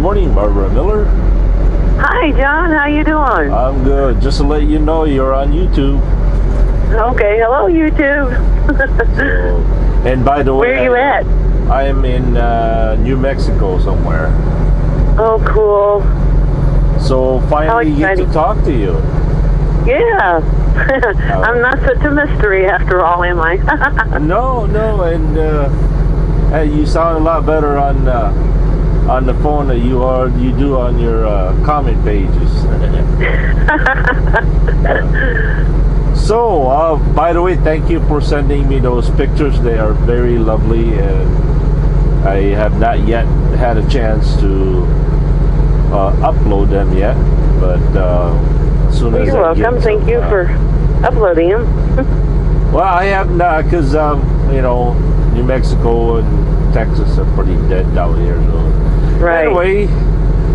morning, Barbara Miller. Hi, John. How you doing? I'm good. Just to let you know, you're on YouTube. Okay. Hello, YouTube. And by the way, where are you at? I am in New Mexico somewhere. Oh, cool. So finally get to talk to you. Yeah. I'm not such a mystery after all, am I? No, and hey, you sound a lot better on the phone than you do on your comment pages. So, by the way, thank you for sending me those pictures. They are very lovely, and I have not yet had a chance to upload them yet, but as soon as You're welcome. Thank you for uploading them. Well, I have not, because New Mexico and Texas are pretty dead down here. So. Right. Anyway,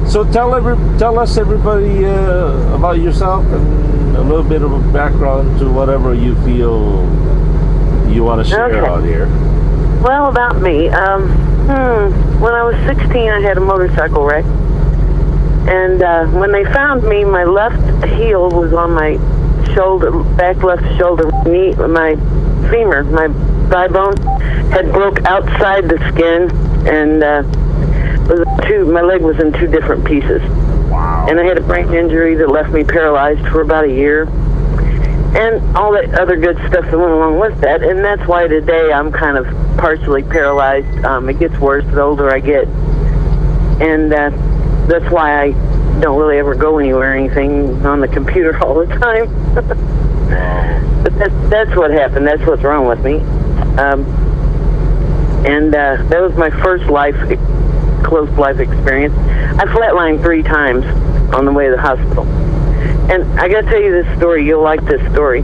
so tell us everybody about yourself and a little bit of a background to whatever you feel you want to share out here. Well, about me. When I was 16, I had a motorcycle wreck. And when they found me, my left heel was on my shoulder, back left shoulder, knee, my femur, my thigh bone had broke outside the skin, and my leg was in two different pieces. Wow. And I had a brain injury that left me paralyzed for about a year. And all that other good stuff that went along with that. And that's why today I'm kind of partially paralyzed. It gets worse the older I get. And that's why I don't really ever go anywhere or anything on the computer all the time. But that's what happened. That's what's wrong with me. And that was my first close life experience. I flatlined 3 times on the way to the hospital. And I got to tell you this story. You'll like this story.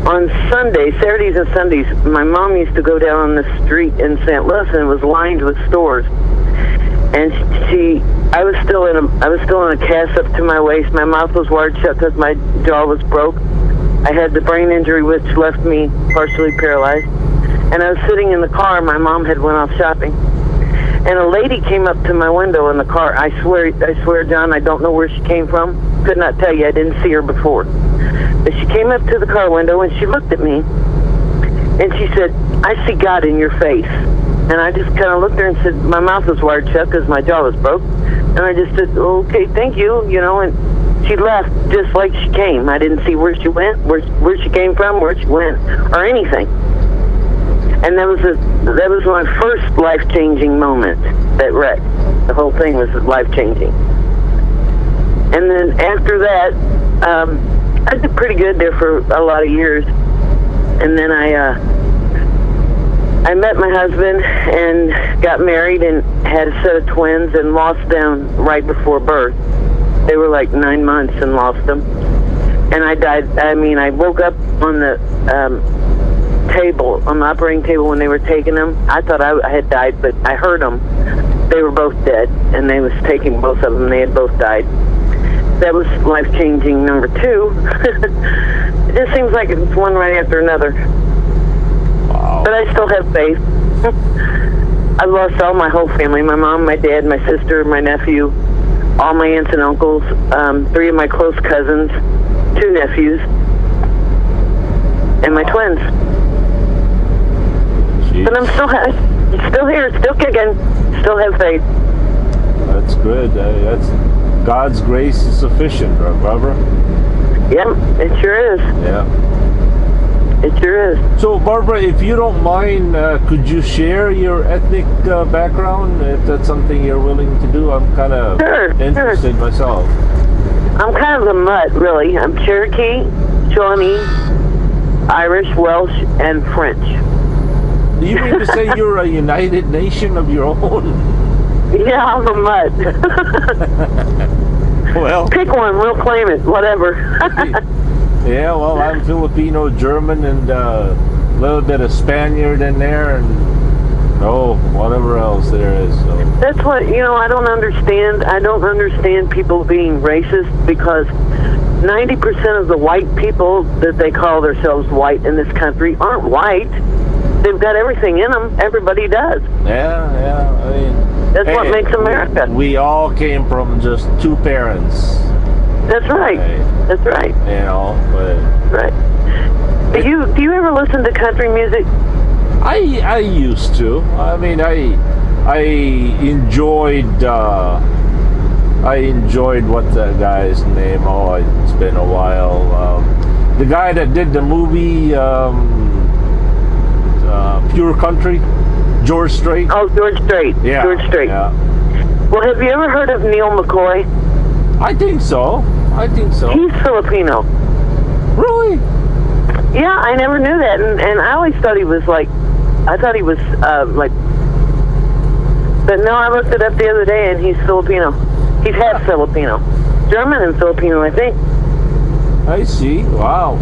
On Sundays, Saturdays and Sundays, my mom used to go down on the street in St. Louis, and it was lined with stores. And I was still in a cast up to my waist. My mouth was wired shut because my jaw was broke. I had the brain injury, which left me partially paralyzed. And I was sitting in the car. My mom had went off shopping. And a lady came up to my window in the car. I swear, John, I don't know where she came from. Could not tell you. I didn't see her before. But she came up to the car window and she looked at me. And she said, "I see God in your face." And I just kind of looked at her and said, my mouth was wired shut because my jaw was broke. And I just said, "Okay, thank you," and she left just like she came. I didn't see where she went, where she came from, where she went, or anything. And that was my first life-changing moment, that wreck. The whole thing was life-changing. And then after that, I did pretty good there for a lot of years. And then I met my husband and got married and had a set of twins and lost them right before birth. They were like 9 months and lost them. And I died. I woke up on the on the operating table when they were taking them. I thought I had died, but I heard them. They were both dead, and they was taking both of them. They had both died. That was life-changing number 2. It just seems like it's one right after another. Wow. But I still have faith. I've lost all my whole family, my mom, my dad, my sister, my nephew, all my aunts and uncles, 3 of my close cousins, 2 nephews, and my twins. Jeez. But I'm still here, still kicking, still have faith. That's good. That's God's grace is sufficient, right, Barbara? Yep, it sure is. Yeah. It sure is. So, Barbara, if you don't mind, could you share your ethnic background, if that's something you're willing to do? I'm kind of interested myself. I'm kind of a mutt, really. I'm Cherokee, Shawnee, Irish, Welsh, and French. Do you mean to say you're a United Nation of your own? Yeah, I'm a mutt. Well, pick one, we'll claim it, whatever. Yeah, well, I'm Filipino, German, and a little bit of Spaniard in there, and whatever else there is. So. That's what, I don't understand. I don't understand people being racist, because 90% of the white people that they call themselves white in this country aren't white. they've got everything in them. Everybody does. Yeah. I mean, That's what makes America. We all came from just two parents. That's right. That's right. You know, but right. Do you ever listen to country music? I used to. I mean, I enjoyed what the guy's name. Oh, it's been a while. The guy that did the movie Pure Country, George Strait. Oh, George Strait. Yeah, George Strait. Yeah. Well, have you ever heard of Neil McCoy? I think so. He's Filipino. Really? Yeah, I never knew that, and I always thought he was like, but no, I looked it up the other day, and he's Filipino. He's half Filipino, German and Filipino, I think. I see. Wow.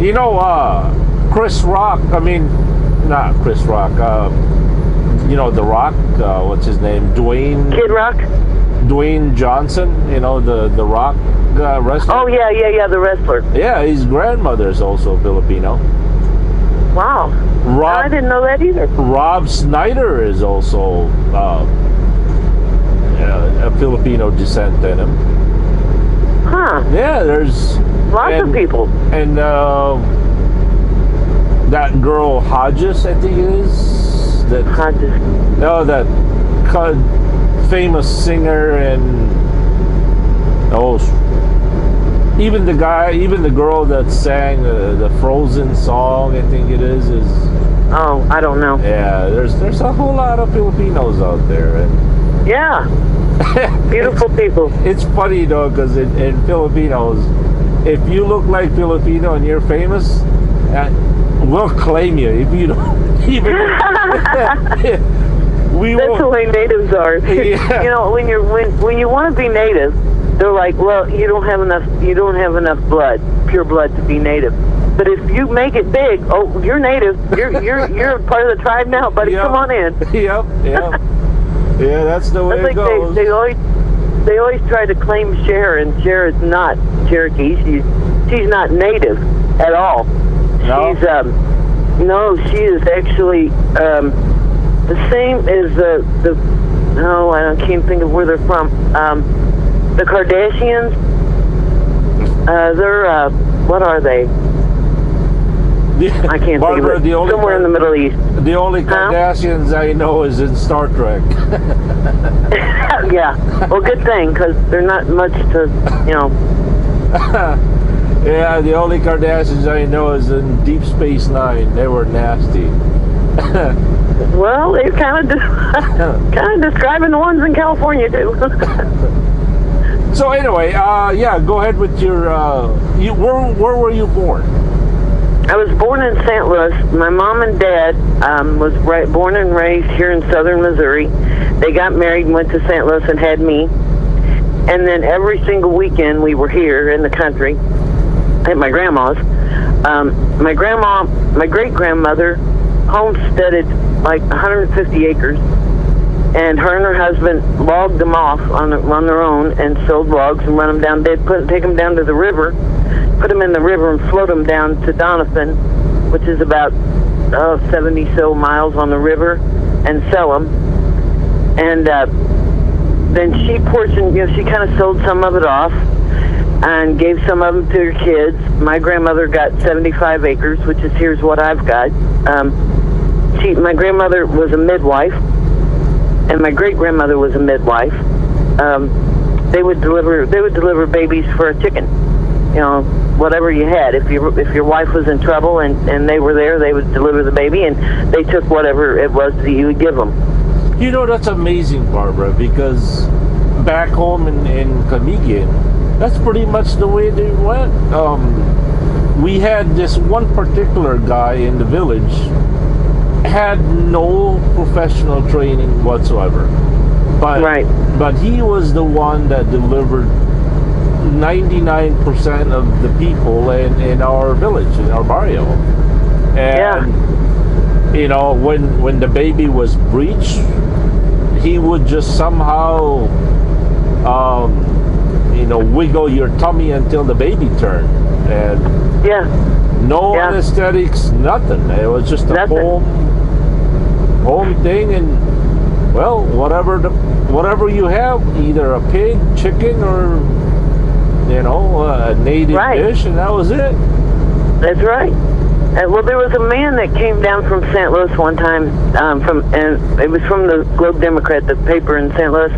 You know, Chris Rock. I mean, not Chris Rock. You know, The Rock. What's his name? Kid Rock. Dwayne Johnson. You know, the Rock wrestler. Oh yeah, the wrestler. Yeah, his grandmother is also Filipino. Wow. I didn't know that either. Rob Snyder is also a Filipino descent in him. Huh. Yeah, there's lots of people. And that girl Hodges, I think it is. Hodges. No, that famous singer and even the girl that sang the Frozen song, I think it is. Oh, I don't know. Yeah, there's a whole lot of Filipinos out there. And yeah. Beautiful people. It's funny though, because in Filipinos, if you look like Filipino and you're famous, we'll claim you if you don't even. That's the way natives are. Yeah. You know, when you want to be native, they're like, well, you don't have enough pure blood to be native. But if you make it big, oh, you're native. You're part of the tribe now, buddy. Yep. Come on in. Yep. Yeah, that's the way it goes. They always try to claim Cher, and Cher is not Cherokee. She's not native at all. No? She is actually the same as I can't think of where they're from. The Kardashians. They're what are they? I can't Barbara, think of it. Somewhere in the Middle East. The only Kardashians I know is in Star Trek. Yeah. Well, good thing, because they're not much to, Yeah, the only Kardashians I know is in Deep Space Nine. They were nasty. Well, they're kind of describing the ones in California too. So anyway, go ahead with your. Where were you born? I was born in St. Louis. My mom and dad was born and raised here in southern Missouri. They got married and went to St. Louis and had me. And then every single weekend we were here in the country at my grandma's. My great-grandmother homesteaded like 150 acres. And her and her husband logged them off on their own and sold logs and run them down. They'd take them down to the river, put them in the river and float them down to Doniphan, which is about 70 so miles on the river, and sell them. And then she portioned, she kind of sold some of it off and gave some of them to her kids. My grandmother got 75 acres, which is here's what I've got. My grandmother was a midwife. And my great-grandmother was a midwife. They would deliver babies for a chicken, whatever you had. If your wife was in trouble and they were there, they would deliver the baby, and they took whatever it was that you would give them. That's amazing, Barbara, because back home in Camiguin, that's pretty much the way they went. We had this one particular guy in the village, had no professional training whatsoever, but he was the one that delivered 99% of the people in our village, in our barrio. And when the baby was breached, he would just somehow wiggle your tummy until the baby turned. And No Yeah. anesthetics, nothing. It was just a Nothing. home thing, and well, whatever you have, either a pig, chicken, or a native Right. dish, and that was it. That's right. Well, there was a man that came down from St. Louis one time, and it was from the Globe Democrat, the paper in St. Louis.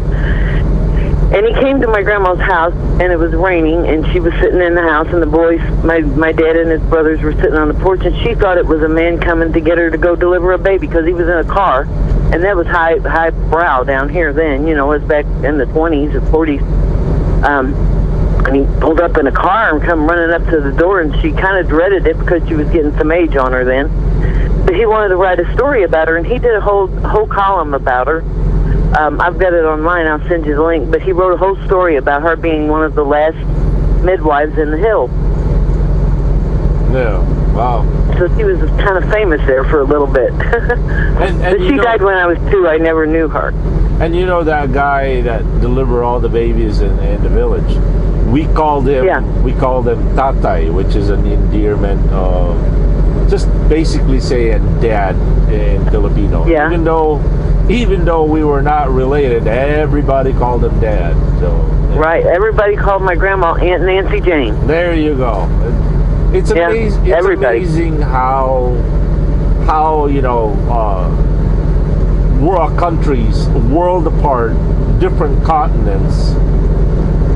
And he came to my grandma's house, and it was raining, and she was sitting in the house, and the boys, my dad and his brothers were sitting on the porch, and she thought it was a man coming to get her to go deliver a baby, because he was in a car, and that was high brow down here then, it was back in the 20s or 40s. And he pulled up in a car and come running up to the door, and she kind of dreaded it because she was getting some age on her then. But he wanted to write a story about her, and he did a whole column about her. I've got it online. I'll send you the link. But he wrote a whole story about her being one of the last midwives in the Hill. Yeah. Wow. So she was kind of famous there for a little bit. And But she died when I was 2. I never knew her. And that guy that delivered all the babies in the village, we called him Tatay, which is an endearment of just basically saying dad in Filipino. Yeah. Even though we were not related, everybody called him dad. So Right. Everybody called my grandma Aunt Nancy Jane. there you go. It's Yeah, amazing. It's everybody. amazing how we're countries, a world apart, different continents,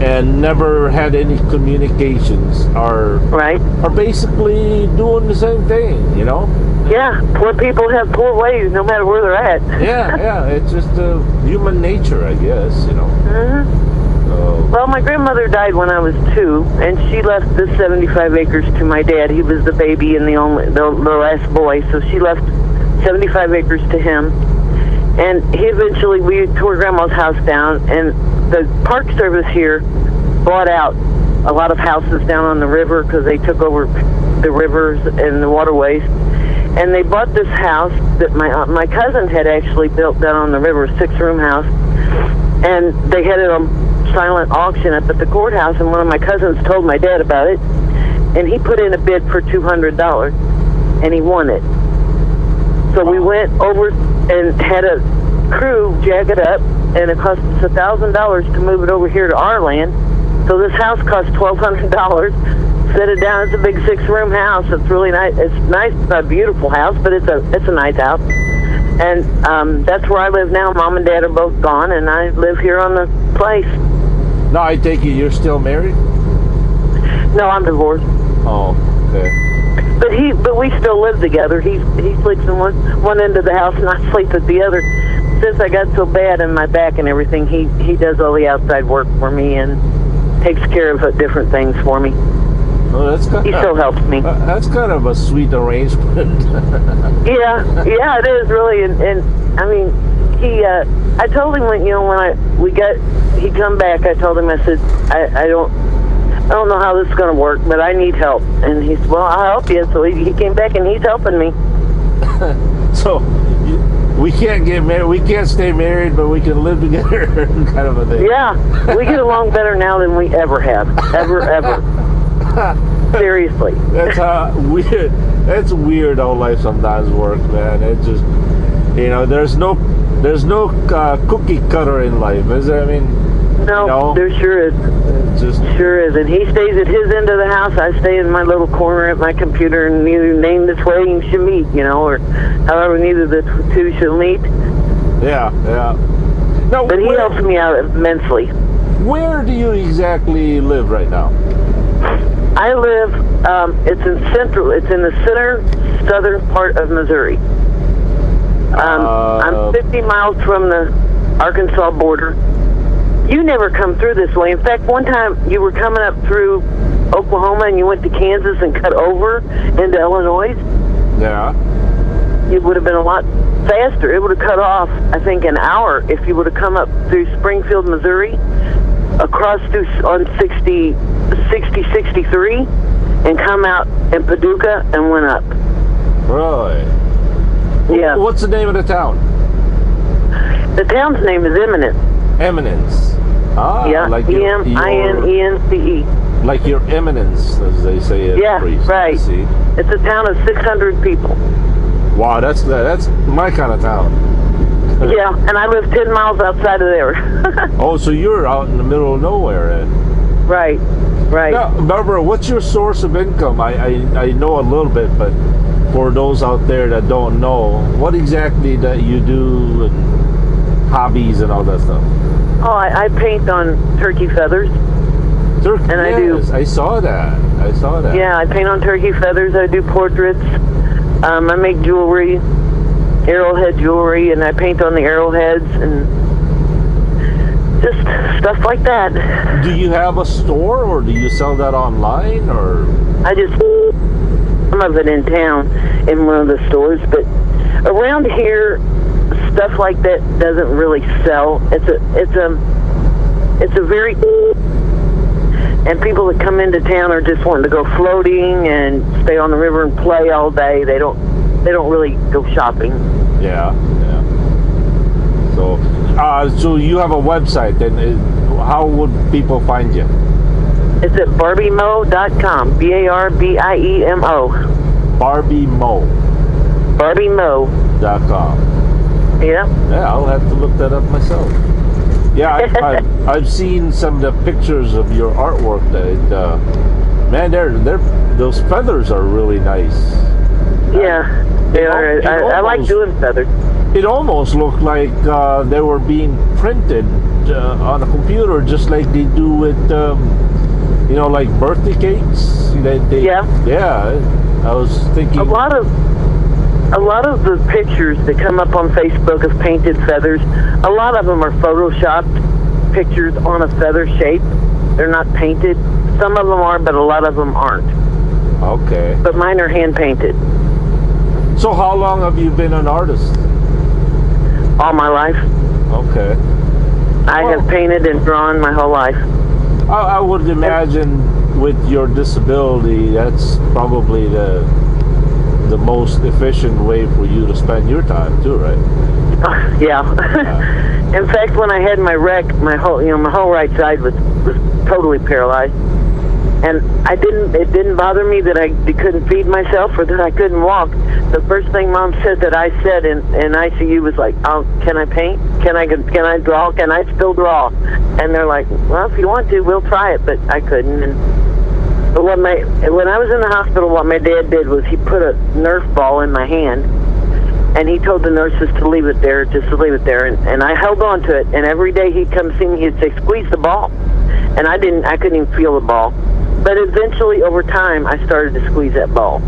and never had any communications. Are Right. basically doing the same thing. Yeah. Poor people have poor ways no matter where they're at. Yeah. It's just human nature, I guess. Mhm. Well, my grandmother died when I was 2, and she left the 75 acres to my dad. He was the baby and the last boy, so she left 75 acres to him. And we tore Grandma's house down, and the Park Service here bought out a lot of houses down on the river because they took over the rivers and the waterways. And they bought this house that my cousin had actually built down on the river, a 6-room house, and they had it on silent auction up at the courthouse, and one of my cousins told my dad about it, and he put in a bid for $200, and he won it. So we went over and had a crew jag it up, and it cost us $1,000 to move it over here to our land. So this house cost $1,200. Set it down. It's a big 6-room house. It's really nice. It's nice. It's not a beautiful house, but it's a nice house. And that's where I live now. Mom and Dad are both gone, and I live here on the place. No, I take it you're still married? No, I'm divorced. Oh, okay. But we still live together. He sleeps in one end of the house, and I sleep at the other. Since I got so bad in my back and everything, he does all the outside work for me and takes care of different things for me. Oh, He still helps me. That's kind of a sweet arrangement. Yeah, it is really, and I mean, I told him when he come back, I told him, I said, I don't know how this is going to work, but I need help. And he said, well, I'll help you. So he came back, and he's helping me. So we can't get married. We can't stay married, but we can live together, kind of a thing. Yeah, we get along better now than we ever have, ever. Seriously. That's weird. That's weird how life sometimes works, man. It just, there's no cookie cutter in life, is there? I mean, no, there sure is. Sure is. And he stays at his end of the house. I stay in my little corner at my computer, and neither name this way you should meet, or however neither of the two shall meet. Yeah. No, but he helps me out immensely. Where do you exactly live right now? I live, it's in the southern part of Missouri. I'm 50 miles from the Arkansas border. You never come through this way. In fact, one time you were coming up through Oklahoma and you went to Kansas and cut over into Illinois. Yeah. It would have been a lot faster. It would have cut off, I think, an hour if you would have come up through Springfield, Missouri, across through on 63, and come out in Paducah and went up. Really? Yeah. What's the name of the town? The town's name is Eminence. Eminence. Ah, Yeah, like Eminence. Like your eminence, as they say in Yeah, priest. right. See? It's a town of 600 people. Wow, that's my kind of town. Yeah, and I live 10 miles outside of there. Oh, so you're out in the middle of nowhere, then. Right, right. Now, Barbara, what's your source of income? I know a little bit, but for those out there that don't know, what exactly that you do and hobbies and all that stuff? Oh, I paint on turkey feathers. And I do. I saw that. Yeah, I paint on turkey feathers. I do portraits. I make jewelry, arrowhead jewelry, and I paint on the arrowheads and just stuff like that. Do you have a store, or do you sell that online, or? I just some of it in town in one of the stores, but around here, stuff like that doesn't really sell. It's a very and people that come into town are just wanting to go floating and stay on the river and play all day. They don't really go shopping. Yeah. So you have a website, then how would people find you? It's at barbiemo.com. BARBIEMO. BarbieMo.com. barbiemo.com. Yeah. Yeah, I'll have to look that up myself. Yeah, I've seen some of the pictures of your artwork. That man, those feathers are really nice. Yeah, they are. I like doing feathers. It almost looked like they were being printed on a computer, just like they do with, like birthday cakes. Yeah. Yeah, I was thinking. A lot of the pictures that come up on Facebook of painted feathers, a lot of them are photoshopped pictures on a feather shape. They're not painted. Some of them are, but a lot of them aren't. Okay. But mine are hand painted. So how long have you been an artist? All my life. Okay. I have painted and drawn my whole life. I would imagine with your disability, that's probably the most efficient way for you to spend your time too, right? Yeah. In fact, when I had my wreck, my whole right side was totally paralyzed, and it didn't bother me that I couldn't feed myself or that I couldn't walk. The first thing Mom said that I said in ICU was like, "Oh, can I paint? Can I draw? Can I still draw?" And they're like, "Well, if you want to, we'll try it," but I couldn't. But when I was in the hospital, what my dad did was he put a Nerf ball in my hand, and he told the nurses to leave it there, just to leave it there, and I held on to it. And every day he'd come see me, he'd say, "Squeeze the ball," and I couldn't even feel the ball. But eventually, over time, I started to squeeze that ball.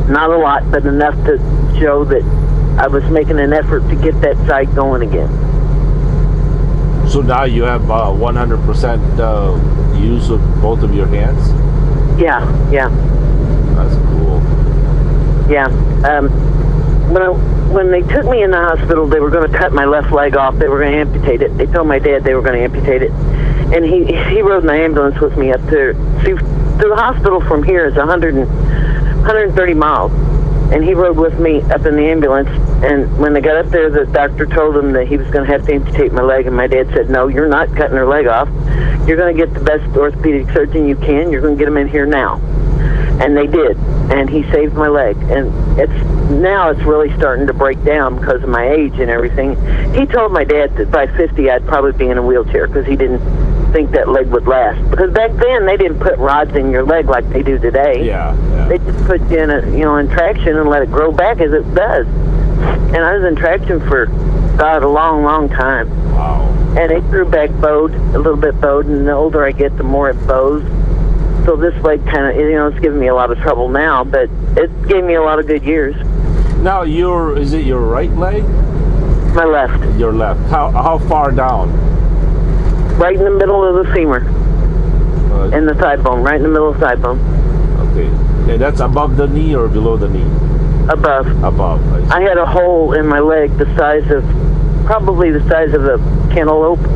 Not a lot, but enough to show that I was making an effort to get that side going again. So now you have 100% use of both of your hands? Yeah. That's cool. Yeah. When they took me in the hospital, they were going to cut my left leg off. They were going to amputate it. They told my dad they were going to amputate it. And he rode in the ambulance with me up there. See, to the hospital from here is 130 miles. And he rode with me up in the ambulance. And when they got up there, the doctor told him that he was going to have to amputate my leg. And my dad said, "No, you're not cutting her leg off. You're going to get the best orthopedic surgeon you can. You're going to get him in here now." And they did. And he saved my leg. And now it's really starting to break down because of my age and everything. He told my dad that by 50 I'd probably be in a wheelchair because he didn't think that leg would last. Because back then they didn't put rods in your leg like they do today. Yeah. They just put you in in traction and let it grow back as it does. And I was in traction for a long, long time. Wow. And it grew back bowed, a little bit bowed, and the older I get, the more it bows. So this leg kind of, it's giving me a lot of trouble now, but it gave me a lot of good years. Now, is it your right leg? My left. Your left. How far down? Right in the middle of the femur. And the thigh bone, right in the middle of the thigh bone. Okay. Yeah, that's above the knee or below the knee? Above. Above. I had a hole in my leg probably the size of a cantaloupe,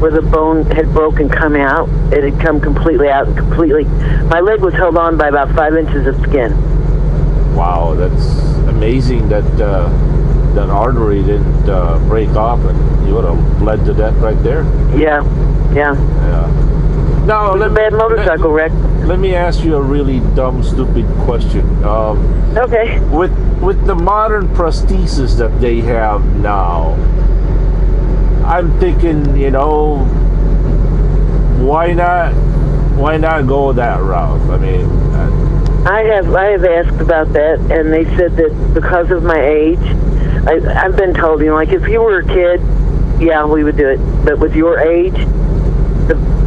where the bone had broken, come out. It had come completely out and completely. My leg was held on by about 5 inches of skin. Wow, that's amazing that that artery didn't break off and you would have bled to death right there. Yeah. Now, It was a bad motorcycle wreck. let me ask you a really dumb, stupid question. Okay. With the modern prosthesis that they have now, I'm thinking, why not go that route? I mean, I have asked about that, and they said that because of my age, I've been told, like if you were a kid, yeah, we would do it. But with your age,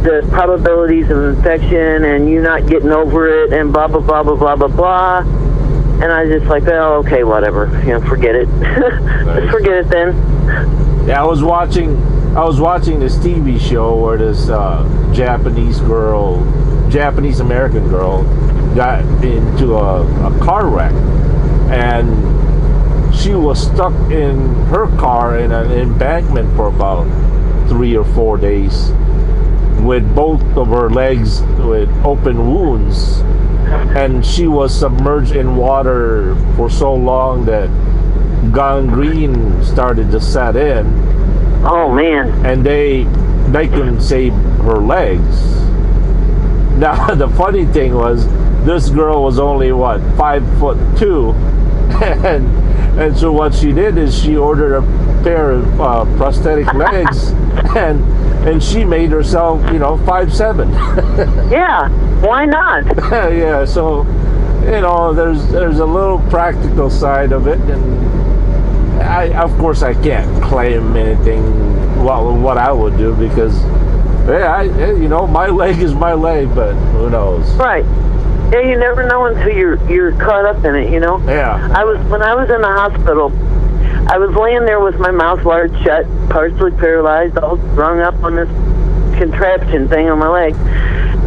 the probabilities of infection and you not getting over it and blah blah blah blah blah blah blah. And I was just like, oh, okay, whatever. Forget it. Nice. Just forget it then. yeah, I was watching this TV show where this Japanese American girl got into a car wreck, and she was stuck in her car in an embankment for about 3 or 4 days with both of her legs with open wounds, and she was submerged in water for so long that gangrene started to set in. Oh man. And they couldn't save her legs. Now the funny thing was, this girl was only 5'2", and so what she did is she ordered a pair of prosthetic legs, and she made herself 5'7". Yeah, why not? Yeah, so there's a little practical side of it, and of course I can't claim anything what I would do, because my leg is my leg, but who knows? Right. Yeah, you never know until you're caught up in it, Yeah. When I was in the hospital, I was laying there with my mouth wired shut, partially paralyzed, all strung up on this contraption thing on my leg.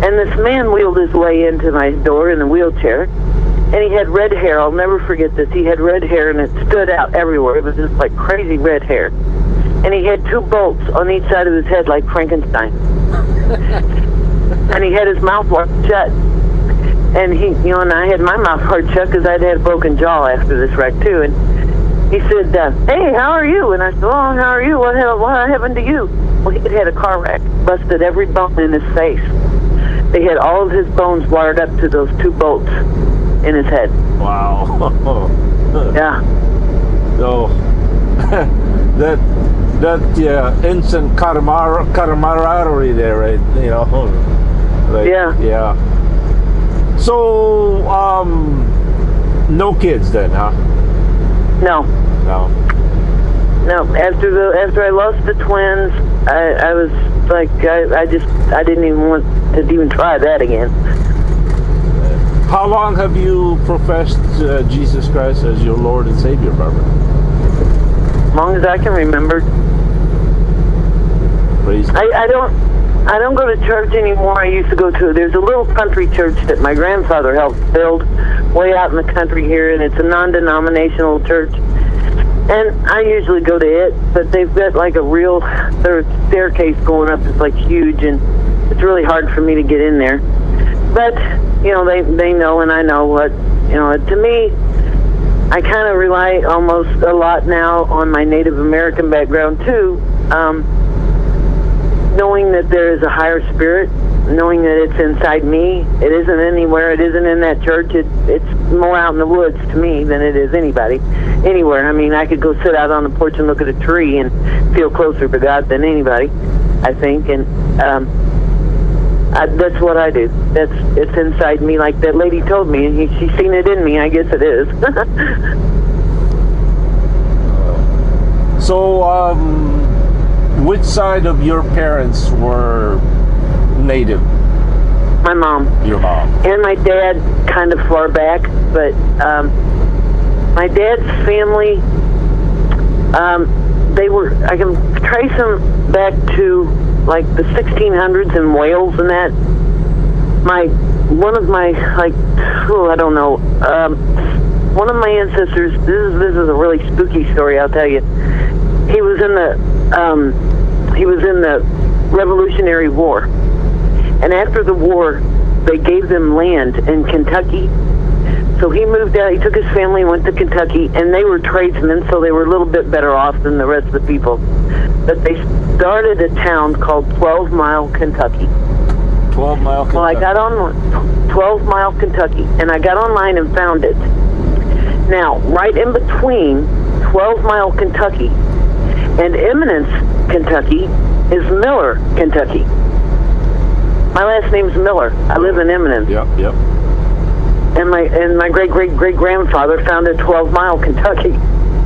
And this man wheeled his way into my door in a wheelchair, and he had red hair. I'll never forget this. He had red hair, and it stood out everywhere. It was just like crazy red hair. And he had 2 bolts on each side of his head like Frankenstein. And he had his mouth wired shut. And and I had my mouth hard shut because I'd had a broken jaw after this wreck too. And he said, "Hey, how are you?" And I said, "Oh, how are you? What happened to you?" Well, he had a car wreck, busted every bone in his face. They had all of his bones wired up to those 2 bolts in his head. Wow. Yeah. So that instant camaraderie there, right? Yeah. So, no kids then, huh? No. After I lost the twins, I was like, I didn't even want to even try that again. How long have you professed Jesus Christ as your Lord and Savior, Barbara? As long as I can remember. Praise God. I don't go to church anymore. I used to go to, there's a little country church that my grandfather helped build way out in the country here, and it's a non-denominational church. And I usually go to it, but they've got like their staircase going up is like huge, and it's really hard for me to get in there. But, they know, and I know what, to me, I kind of rely almost a lot now on my Native American background too, knowing that there is a higher spirit, knowing that it's inside me. It isn't anywhere. It isn't in that church. It's more out in the woods to me than it is anywhere. I mean, I could go sit out on the porch and look at a tree and feel closer to God than anybody, I think. And that's what I do. It's inside me, like that lady told me, and she's seen it in me. I guess it is. So, which side of your parents were Native? My mom. Your mom. And my dad kind of far back, but my dad's family, I can trace them back to like the 1600s in Wales and that. One of my ancestors, this is a really spooky story, I'll tell you. He was in the Revolutionary War. And after the war, they gave them land in Kentucky. So he moved out, he took his family and went to Kentucky, and they were tradesmen, so they were a little bit better off than the rest of the people. But they started a town called 12 Mile, Kentucky. 12 Mile Kentucky. Well, I got on 12 Mile Kentucky, and I got online and found it. Now, right in between 12 Mile Kentucky and Eminence, Kentucky, is Miller, Kentucky. My last name's Miller. I live in Eminence. Yep. And my great grandfather founded 12 Mile Kentucky.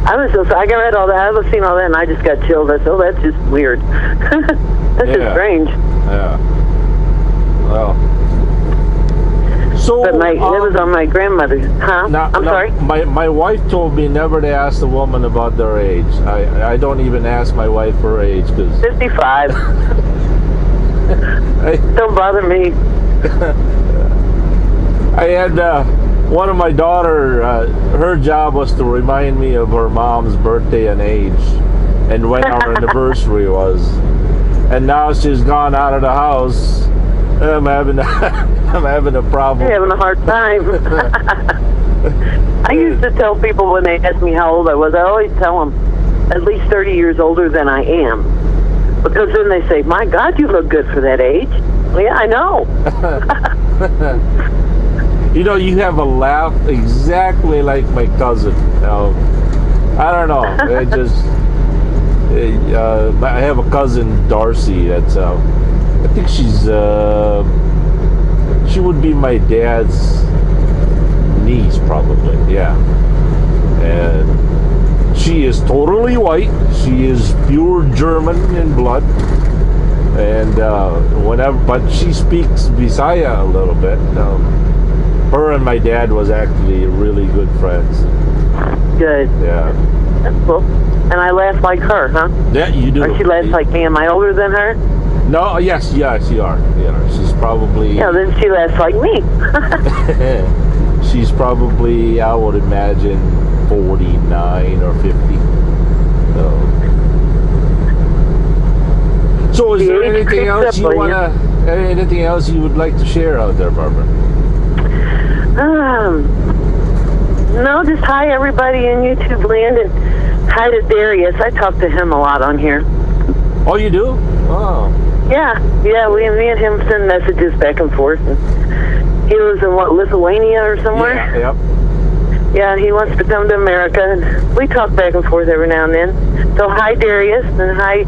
I read all that. I was seeing all that, and I just got chilled. I said, "Oh, that's just weird. That's just strange." Yeah. Well. So. But it was on my grandmother's. Huh? I'm sorry. My wife told me never to ask a woman about their age. I don't even ask my wife her age because 55. Don't bother me. I had one of my daughter, her job was to remind me of her mom's birthday and age and when our anniversary was. And now she's gone out of the house. I'm having a problem. You're having a hard time. I used to tell people when they asked me how old I was, I always tell them at least 30 years older than I am. Because then they say, "My God, you look good for that age." Well, yeah, I know. You know, you have a laugh exactly like my cousin. Now, I don't know. I have a cousin, Darcy. That's I think she would be my dad's niece, probably. Yeah, and she is totally white. She is pure German in blood, and but she speaks Visaya a little bit. Her and my dad was actually really good friends. Good. Yeah. That's cool. And I laugh like her, huh? Yeah, you do. Or she laughs like me. Am I older than her? No, yes, you are. Yeah, she's probably... Yeah, then she laughs like me. She's probably, I would imagine, 49 or 50. So is there anything else anything else you would like to share out there, Barbara? No, just hi everybody in YouTube land, and hi to Darius. I talk to him a lot on here. Oh, you do? Oh. Yeah, me and him send messages back and forth. And he lives in Lithuania or somewhere? Yeah, yep. Yeah, he wants to come to America, and we talk back and forth every now and then. So hi Darius, and hi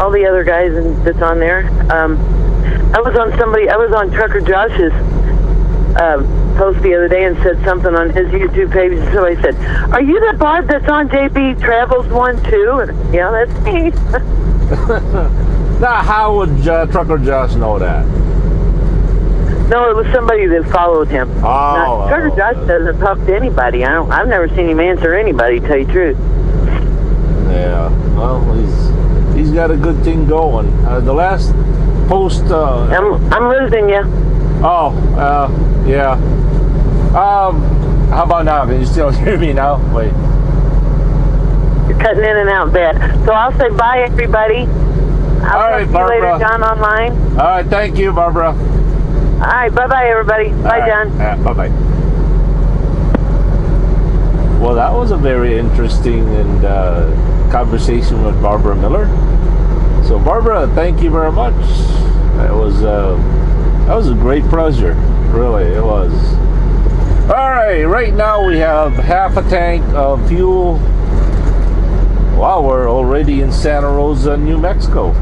all the other guys that's on there. I was on Trucker Josh's post the other day and said something on his YouTube page, and somebody said, "Are you the Barb that's on JB Travels 1 too?" And yeah, that's me. Now, how would Trucker Josh know that? No, it was somebody that followed him. Trucker Josh doesn't talk to anybody. I've never seen him answer anybody, to tell you the truth. Yeah, well, he's got a good thing going. The last post... I'm losing you. Yeah. How about now? Can you still hear me now? Wait. You're cutting in and out bad. So I'll say bye, everybody. I'll All right, talk to you Barbara. later, John, online. All right, thank you, Barbara. All right, bye-bye, everybody. Bye, John. Bye-bye. Well, that was a very interesting and conversation with Barbara Miller. So, Barbara, thank you very much. That was a great pleasure. Really, it was. All right now we have half a tank of fuel. Wow, we're already in Santa Rosa, New Mexico.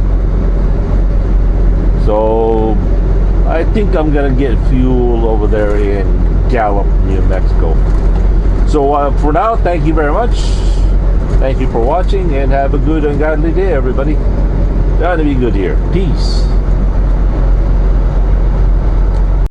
So I think I'm gonna get fuel over there in Gallup, New Mexico. So for now, thank you very much. Thank you for watching, and have a good and godly day, everybody. Trying to be good here. Peace.